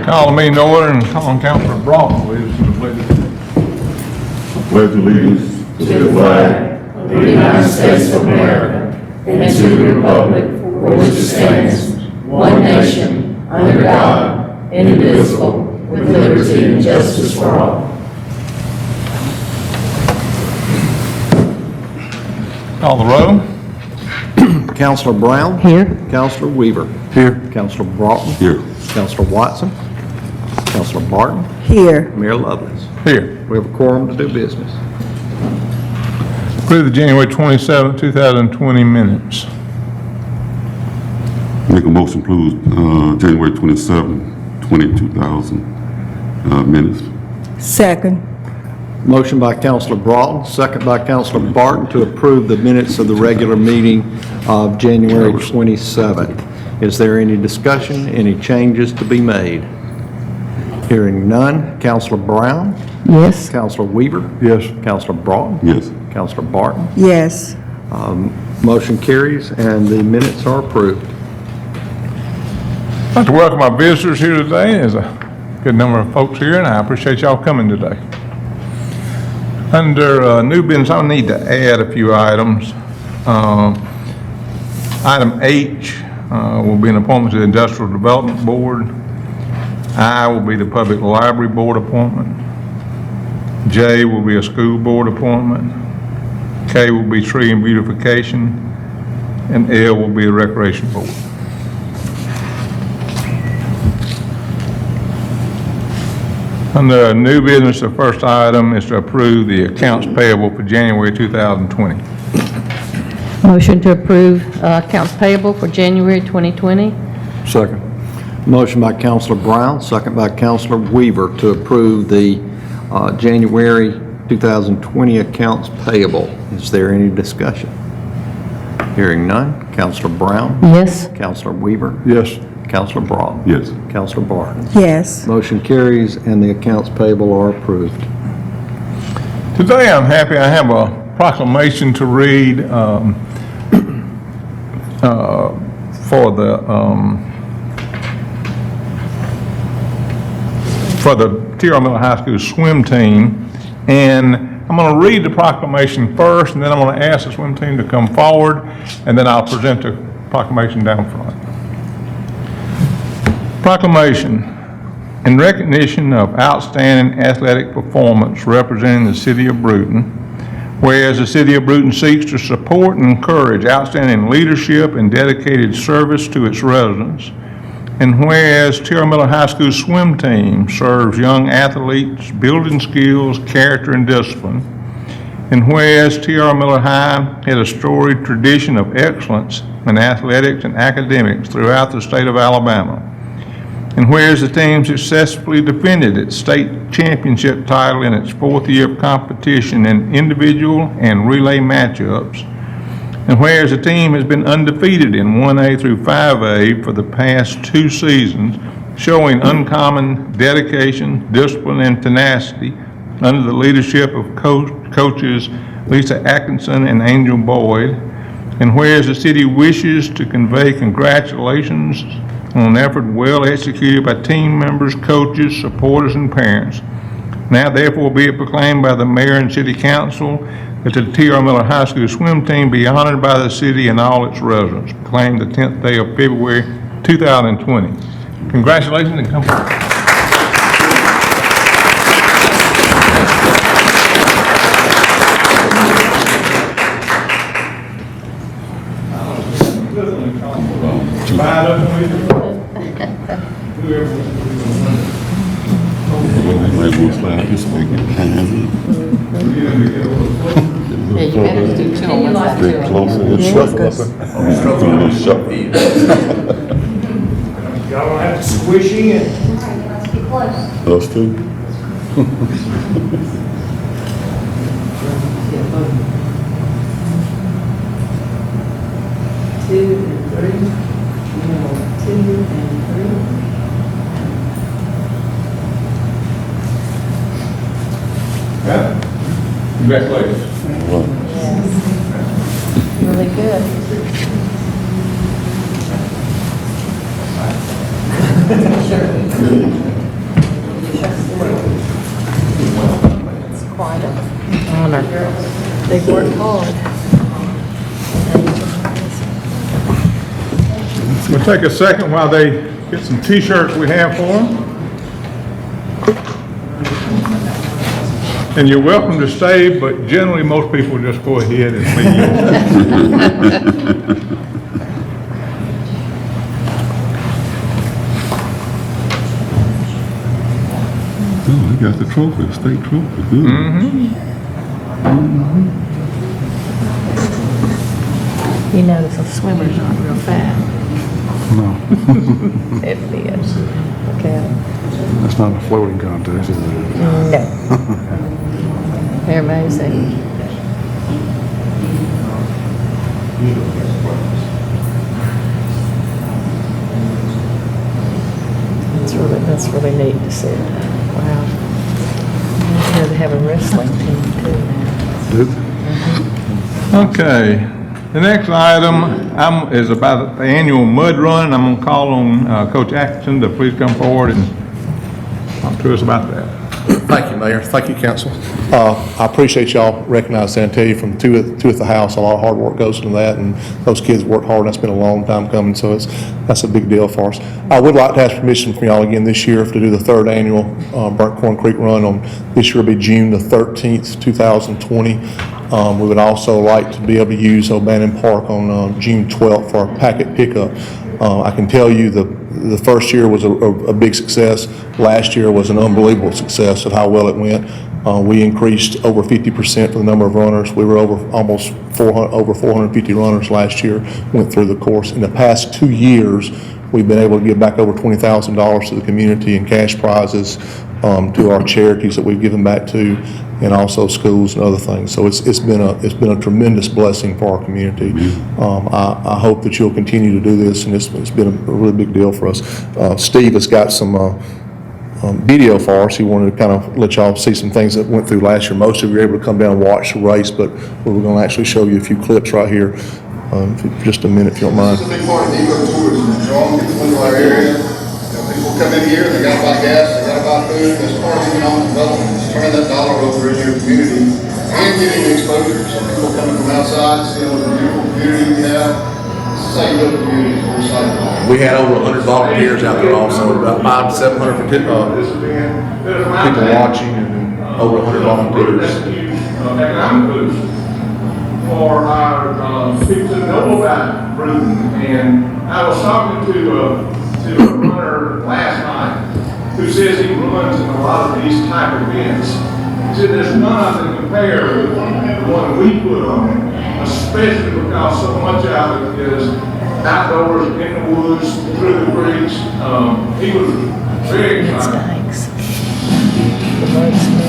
Call the meeting to order and call on Councilor Broughton, please, to the pledge. Pledge allegiance to the flag of the United States of America and to the republic for which it stands, one nation, under God, indivisible, with liberty and justice for all. Call the roll. Councilor Brown? Here. Councilor Weaver? Here. Councilor Broughton? Here. Councilor Watson? Councilor Barton? Here. Mayor Lovelace? Here. We have a quorum to do business. Approve the January 27, 2020 minutes. Make a motion, please, January 27, 2000 minutes. Second. Motion by Councilor Broughton, second by Councilor Barton to approve the minutes of the regular meeting of January 27th. Is there any discussion, any changes to be made? Hearing none. Councilor Brown? Yes. Councilor Weaver? Yes. Councilor Broughton? Yes. Councilor Barton? Yes. Motion carries and the minutes are approved. I'd like to welcome our visitors here today. There's a good number of folks here, and I appreciate y'all coming today. Under new business, I need to add a few items. Item H will be an appointment to the Industrial Development Board. I will be the Public Library Board appointment. J will be a School Board appointment. K will be Tree and Beautification. And L will be a Recreation Board. Under new business, the first item is to approve the accounts payable for January 2020. Motion to approve accounts payable for January 2020. Second. Motion by Councilor Brown, second by Councilor Weaver to approve the January 2020 accounts payable. Is there any discussion? Hearing none. Councilor Brown? Yes. Councilor Weaver? Yes. Councilor Broughton? Yes. Councilor Barton? Yes. Motion carries and the accounts payable are approved. Today, I'm happy I have a proclamation to read for the T.R. Miller High School swim team. And I'm going to read the proclamation first, and then I'm going to ask the swim team to come forward, and then I'll present the proclamation down front. Proclamation. In recognition of outstanding athletic performance representing the City of Brewton, whereas the City of Brewton seeks to support and encourage outstanding leadership and dedicated service to its residents, and whereas T.R. Miller High School swim team serves young athletes, building skills, character, and discipline, and whereas T.R. Miller High has a storied tradition of excellence in athletics and academics throughout the state of Alabama, and whereas the team successfully defended its state championship title in its fourth year of competition in individual and relay matchups, and whereas the team has been undefeated in 1A through 5A for the past 2 seasons, showing uncommon dedication, discipline, and tenacity under the leadership of coaches Lisa Atkinson and Angel Boyd, and whereas the city wishes to convey congratulations on an effort well executed by team members, coaches, supporters, and parents. Now therefore be it proclaimed by the mayor and city council that the T.R. Miller High School swim team be honored by the city and all its residents. Proclaimed the 10th day of February 2020. Congratulations and come forward. Might want to slide this way, get behind me. Yeah, you better do two on one side. Get closer. It's shuffle. Y'all don't have to squish in. Us too. 2 and 3. No, 2 and 3. Yeah. Congratulations. Really good. honor. They've worked hard. We'll take a second while they get some T-shirts we have for them. And you're welcome to stay, but generally, most people just go ahead and leave. Oh, he got the trophy, the state trophy, good. You notice the swimmers aren't real fast. No, It is. Okay. that's not a floating contest, is it? No. They're amazing. That's really neat to see. Wow. You know, they have a wrestling team too now. Did- Okay, the next item is about the annual mud run. I'm gonna call on Coach Atkinson to please come forward and talk to us about that. Thank you, Mayor. Thank you, Council. I appreciate y'all recognizing that. I tell you, from two at the house, a lot of hard work goes into that, and those kids work hard, and that's been a long time coming, so that's a big deal for us. I would like to ask permission from y'all again this year to do the third annual Burnt Corn Creek Run on, this year will be June the 13th, 2020. We would also like to be able to use O'Bannon Park on June 12th for our packet pickup. I can tell you the first year was a big success. Last year was an unbelievable success of how well it went. We increased over 50% for the number of runners. We were over 450 runners last year went through the course. In the past 2 years, we've been able to give back over $20,000 to the community in cash prizes, to our charities that we've given back to, and also schools and other things. So it's been a tremendous blessing for our community. I hope that you'll continue to do this, and it's been a really big deal for us. Steve has got some video for us. He wanted to kind of let y'all see some things that went through last year. Most of you were able to come down and watch the race, but we're going to actually show you a few clips right here. Just a minute, if you don't mind. It's a big part of eco-tourism, drawing people into our area. People come in here, they gotta buy gas, they gotta buy food, that's part of economic development, it's turning that dollar over in your community and getting exposure. So people coming from outside, seeing what a beautiful community we have. This is how you build a community, we're excited about it. We had over 100 volunteers out there also, about 500 to 700 people watching, and over 100 volunteers. Economic boost for our people to know about Brewton. And I was talking to a runner last night who says he runs in a lot of these type of events. He said there's none that compare with the one we put on, especially because so much of it is outdoors, in the woods, through the creeks. He was very excited.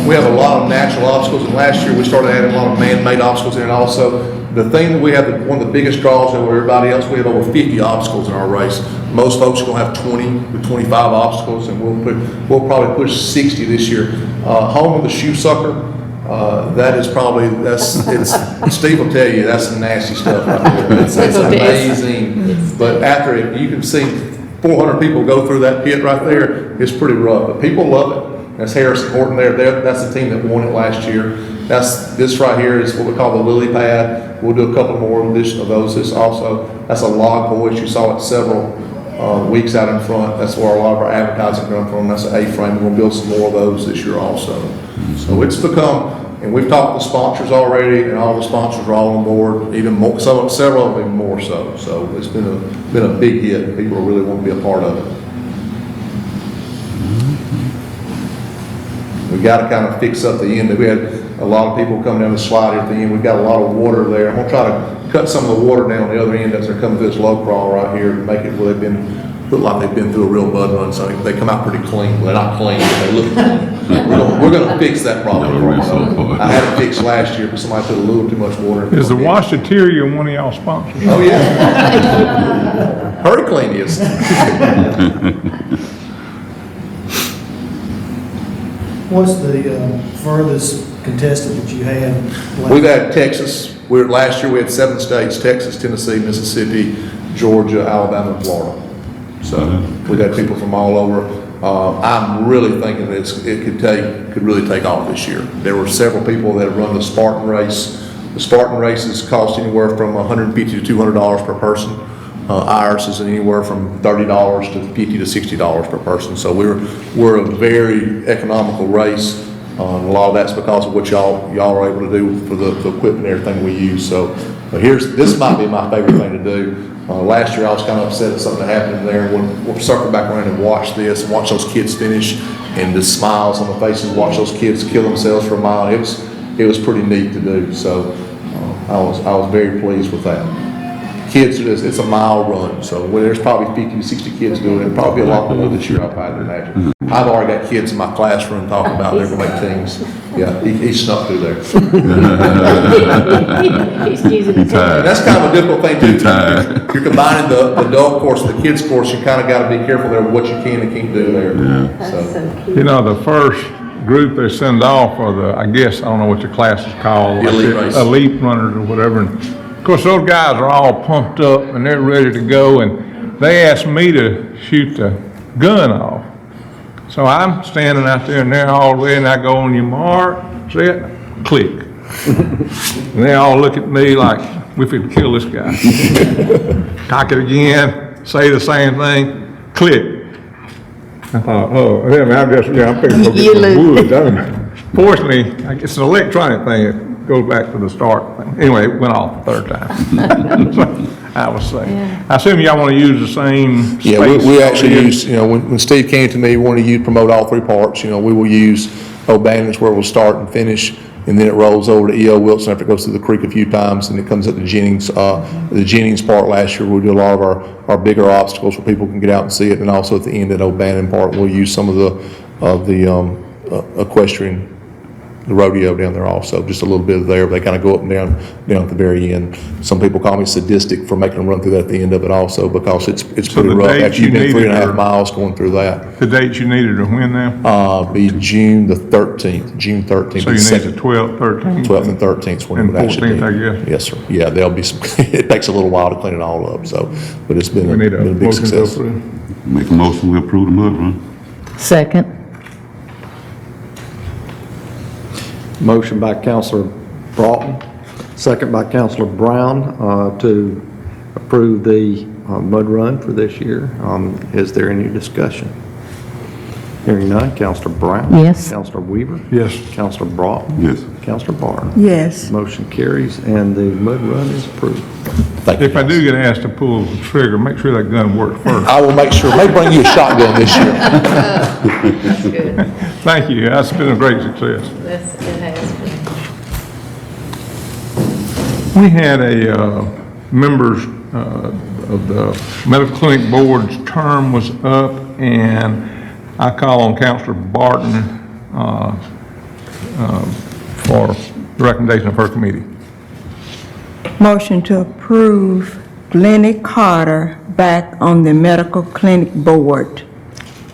We have a lot of natural obstacles, and last year we started adding a lot of man-made obstacles in it also. The thing that we have, one of the biggest draws over everybody else, we have over 50 obstacles in our race. Most folks are going to have 20 to 25 obstacles, and we'll probably push 60 this year. Home of the Shoe Sucker, that is probably, Steve will tell you, that's some nasty stuff right there. It's amazing. But after it, you can see 400 people go through that pit right there. It's pretty rough, but people love it. That's Harrison Horton there. That's the team that won it last year. This right here is what we call the lily pad. We'll do a couple more of those. That's a log hoist. You saw it several weeks out in front. That's where a lot of our advertising comes from. That's an A-frame. We're going to build some more of those this year also. So it's become, and we've talked to sponsors already, and all the sponsors are all on board. Even more, several of them even more so. So it's been a big hit. People really want to be a part of it. We got to kind of fix up the end. We had a lot of people coming down the slide at the end. We've got a lot of water there. I'm going to try to cut some of the water down the other end as they're coming through this low crawl right here to make it where look like they've been through a real mud run. So they come out pretty clean. Well, they're not clean, but they look clean. We're going to fix that problem. I had it fixed last year, but somebody put a little too much water in it. Is the Washateria one of y'all sponsors? Oh, yeah. Hurricane is. What's the furthest contestant that you had? We've had Texas. Last year we had 7 states: Texas, Tennessee, Mississippi, Georgia, Alabama, and Florida. So we've got people from all over. I'm really thinking that could really take off this year. There were several people that have run the Spartan race. The Spartan races cost anywhere from $150 to $200 per person. Ours is anywhere from $30 to $50 to $60 per person. So we're a very economical race. A lot of that's because of what y'all are able to do for the equipment and everything we use. So this might be my favorite thing to do. Last year I was kind of upset that something happened there. We'll circle back around and watch this and watch those kids finish and the smiles on the faces, watch those kids kill themselves for a mile. It was pretty neat to do. So I was very pleased with that. Kids, it's a mile run, so there's probably 50 to 60 kids doing it, probably a lot more this year, I'd imagine. I've already got kids in my classroom talking about they're going to make teams. Yeah, he snuck through there. He's using his head. And that's kind of a difficult thing to do. You're combining the adult course and the kids course, you kind of got to be careful there what you can and can't do there. So, You know, the first group they send off are the, I guess, I don't know what your class is called. The elite race. Elite runners or whatever. And of course, those guys are all pumped up and they're ready to go, and they asked me to shoot the gun off. So I'm standing out there and they're all ready, and I go, on your mark, set, click. And they all look at me like, we could kill this guy. Cock it again, say the same thing, click. I thought, oh, I'm picking up the woods. Fortunately, it's an electronic thing. It goes back to the start thing. Anyway, it went off the third time. So, I was saying. Yeah. I assume y'all want to use the same space. yeah, we actually use, when Steve came to me, we want to promote all three parts. We will use O'Bannon's where we'll start and finish, and then it rolls over to E.O. Wilson after it goes through the creek a few times, and it comes up to Jennings. The Jennings part last year, we'll do a lot of our bigger obstacles where people can get out and see it, and also at the end at O'Bannon part, we'll use some of the equestrian, the rodeo down there also, just a little bit of there. They kind of go up and down at the very end. Some people call me sadistic for making them run through that at the end of it also, because it's pretty the rough. dates After you've you been needed 3.5 are- miles going through that. The dates you needed to win now? Be June the 13th, June 13th. So you need the 12th, 13th? 12th and 13th is when it And would actually be. 14th, I guess. Yes, sir. Yeah, there'll be some, it takes a little while to clean it all up, so, but it's been We need a been a big motion to success. approve. Make a motion, we approve the mud run. Second. Motion by Counselor Broughton, second by Counselor Brown, to approve the mud run for this year. Is there any discussion? Hearing none, Counselor Brown? Yes. Counselor Weaver? Yes. Counselor Broughton? Yes. Counselor Barton? Yes. Motion carries, and the mud run is approved. Thank you. If I do get asked to pull the trigger, make sure that gun works first. I will make sure, may bring you a shotgun this year. Good. Thank you, that's been a great success. It has been. We had a members of the medical clinic board's term was up, and I call on Counselor Barton for the recommendation of her committee. Motion to approve Glennie Carter back on the medical clinic board.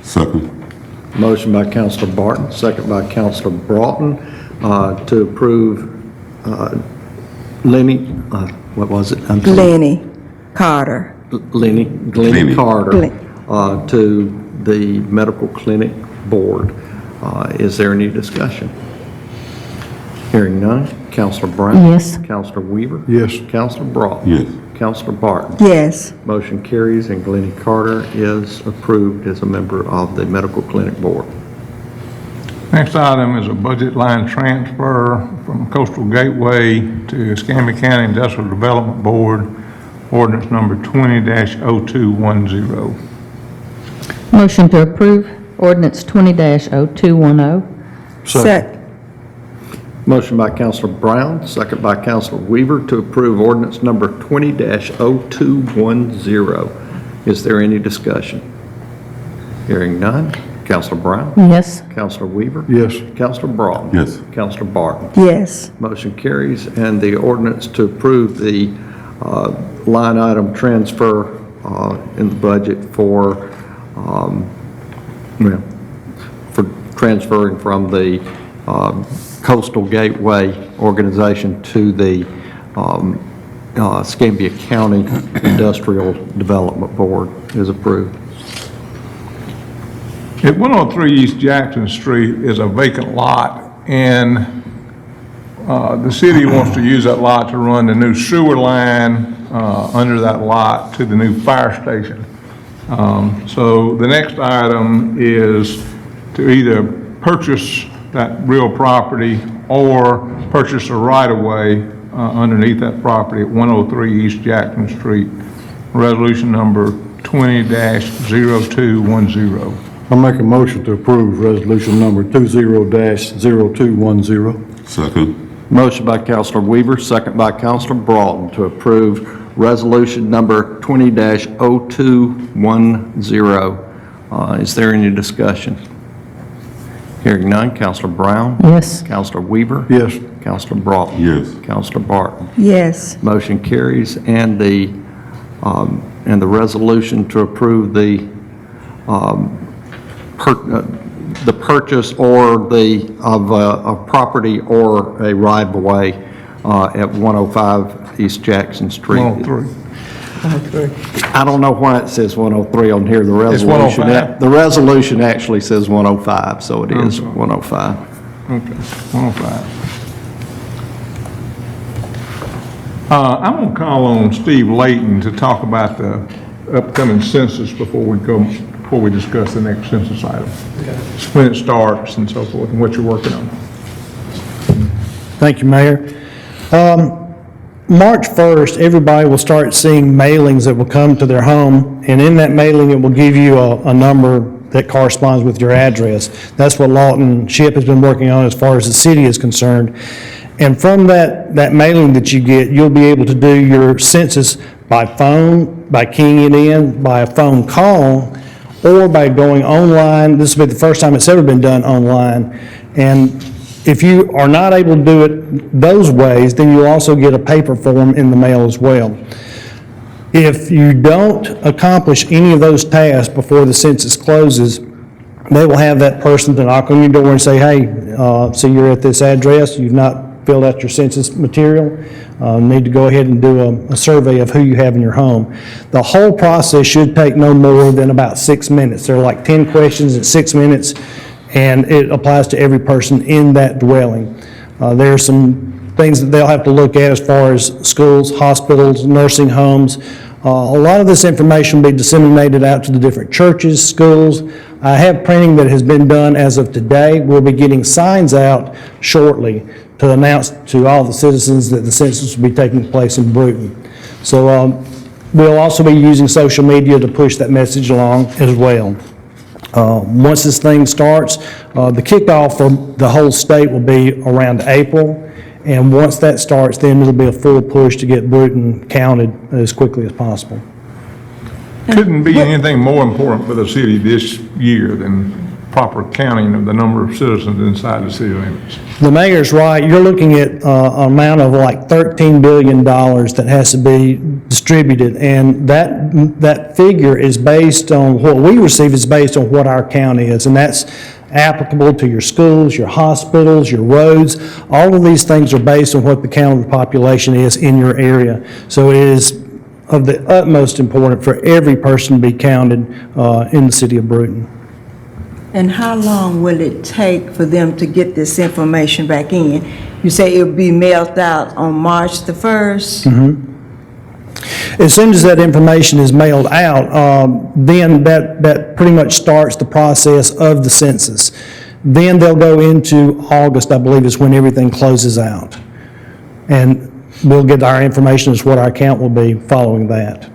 Second. Motion by Counselor Barton, second by Counselor Broughton, to approve Lenny, what was it? I'm sorry. Glennie Carter. Glennie Glennie. Carter, Glen- to the medical clinic board. Is there any discussion? Hearing none. Counselor Brown? Yes. Counselor Weaver? Yes. Counselor Broughton? Yes. Counselor Barton? Yes. Motion carries, and Glennie Carter is approved as a member of the medical clinic board. Next item is a budget line transfer from Coastal Gateway to Escambia County Industrial Development Board, ordinance number 20-0210. Motion to approve ordinance 20-0210. Second. Motion by Counselor Brown, second by Counselor Weaver to approve ordinance number 20-0210. Is there any discussion? Hearing none. Counselor Brown? Yes. Counselor Weaver? Yes. Counselor Broughton? Yes. Counselor Barton? Yes. Motion carries, and the ordinance to approve the line item transfer in the budget for transferring from the Coastal Gateway organization to the Escambia County Industrial Development Board is approved. At 103 East Jackson Street is a vacant lot, and the city wants to use that lot to run the new sewer line under that lot to the new fire station. So the next item is to either purchase that real property or purchase a right-of-way underneath that property at 103 East Jackson Street, resolution number 20-0210. I make a motion to approve resolution number 20-0210. Second. Motion by Counselor Weaver, second by Counselor Broughton to approve resolution number 20-0210. Is there any discussion? Hearing none, Counselor Brown? Yes. Counselor Weaver? Yes. Counselor Broughton? Yes. Counselor Barton? Yes. Motion carries, and the resolution to approve the purchase or of a property or a right-of-way at 105 East Jackson Street. 103. I don't know why it says 103 on here, the It's resolution. 105? The resolution actually says 105, so it is 105. Okay, 105. I'm going to call on Steve Layton to talk about the upcoming census before we discuss the next census item. When it starts and so forth, and what you're working on. Thank you, Mayor. March 1st, everybody will start seeing mailings that will come to their home, and in that mailing, it will give you a number that corresponds with your address. That's what Lawton Ship has been working on as far as the city is concerned. And from that mailing that you get, you'll be able to do your census by phone, by keying it in, by a phone call, or by going online. This will be the first time it's ever been done online. And if you are not able to do it those ways, then you'll also get a paper form in the mail as well. If you don't accomplish any of those tasks before the census closes, they will have that person to knock on your door and say, hey, so you're at this address, you've not filled out your census material, need to go ahead and do a survey of who you have in your home. The whole process should take no more than about 6 minutes. There are like 10 questions in 6 minutes, and it applies to every person in that dwelling. There are some things that they'll have to look at as far as schools, hospitals, nursing homes. A lot of this information will be disseminated out to the different churches, schools. I have printing that has been done as of today. We'll be getting signs out shortly to announce to all the citizens that the census will be taking place in Brewton. So we'll also be using social media to push that message along as well. Once this thing starts, the kickoff for the whole state will be around April. And once that starts, then it'll be a full push to get Brewton counted as quickly as possible. Couldn't be anything more important for the city this year than proper counting of the number of citizens inside the city limits. The mayor's right. You're looking at an amount of like $13 billion that has to be distributed. And that figure is based on what we receive is based on what our county is. And that's applicable to your schools, your hospitals, your roads. All of these things are based on what the count of the population is in your area. So it is of the utmost importance for every person to be counted in the city of Brewton. And how long will it take for them to get this information back in? You say it'll be mailed out on March the 1st? As soon as that information is mailed out, then that pretty much starts the process of the census. Then they'll go into August, I believe, is when everything closes out. And we'll get our information as what our count will be following that.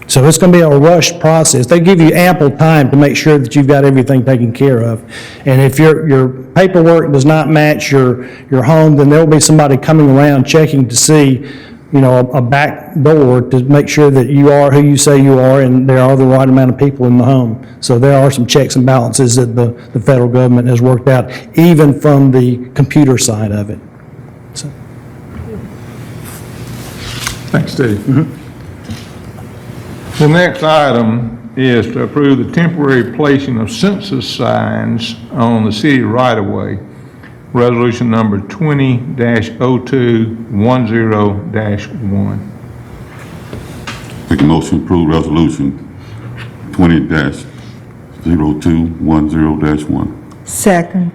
So it's going to be a rushed process. They give you ample time to make sure that you've got everything taken care of. And if your paperwork does not match your home, then there'll be somebody coming around checking to see, a back door to make sure that you are who you say you are and there are the right amount of people in the home. So there are some checks and balances that the federal government has worked out, even from the computer side of it. So. Thanks, Steve. The next item is to approve the temporary placing of census signs on the city right-of-way, resolution number 20-0210-1. Make a motion to approve resolution 20-0210. 0210-1. Second.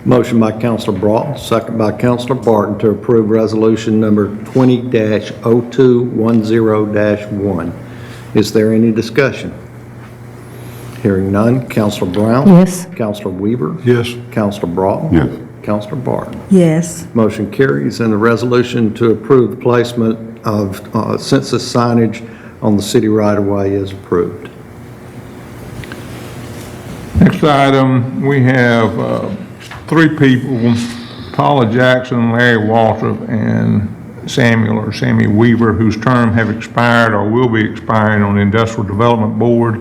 Motion by Counselor Broughton, second by Counselor Barton to approve resolution number 20-0210-1. Is there any discussion? Hearing none. Counselor Brown? Yes. Counselor Weaver? Yes. Counselor Broughton? Yes. Counselor Barton? Yes. Motion carries, and the resolution to approve the placement of census signage on the city right-of-way is approved. Next item, we have three people, Paula Jackson, Larry Walter, and Sammy Weaver, whose term have expired or will be expiring on the Industrial Development Board,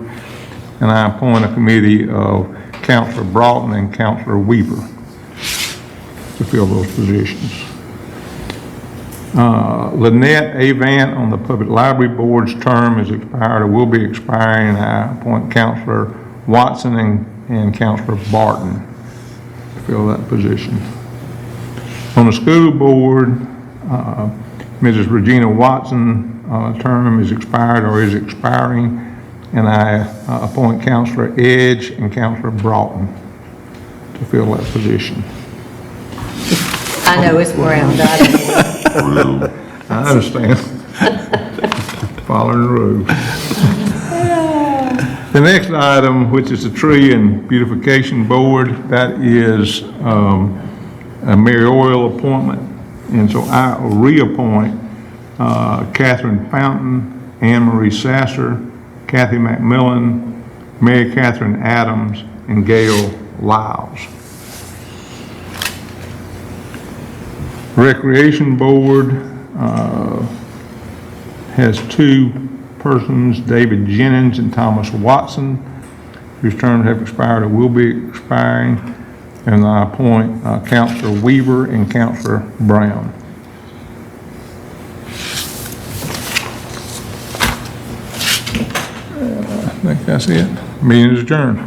and I appoint a committee of Counselor Broughton and Counselor Weaver to fill those positions. Lynette Avant on the Public Library Board's term is expired or will be expiring, and I appoint Counselor Watson and Counselor Barton to fill that position. On the school board, Mrs. Regina Watson, term is expired or is expiring, and I appoint Counselor Edge and Counselor Broughton to fill that position. I know it's Brown, I don't know. I understand. Following the rules. The next item, which is the Tree and Beautification Board, that is a mayoral appointment. And so I reappoint Catherine Fountain, Anne Marie Sasser, Kathy McMillan, Mary Catherine Adams, and Gail Lyles. Recreation Board has two persons, David Jennings and Thomas Watson, whose terms have expired or will be expiring, and I appoint Counselor Weaver and Counselor Brown. I think that's it. Meeting is adjourned.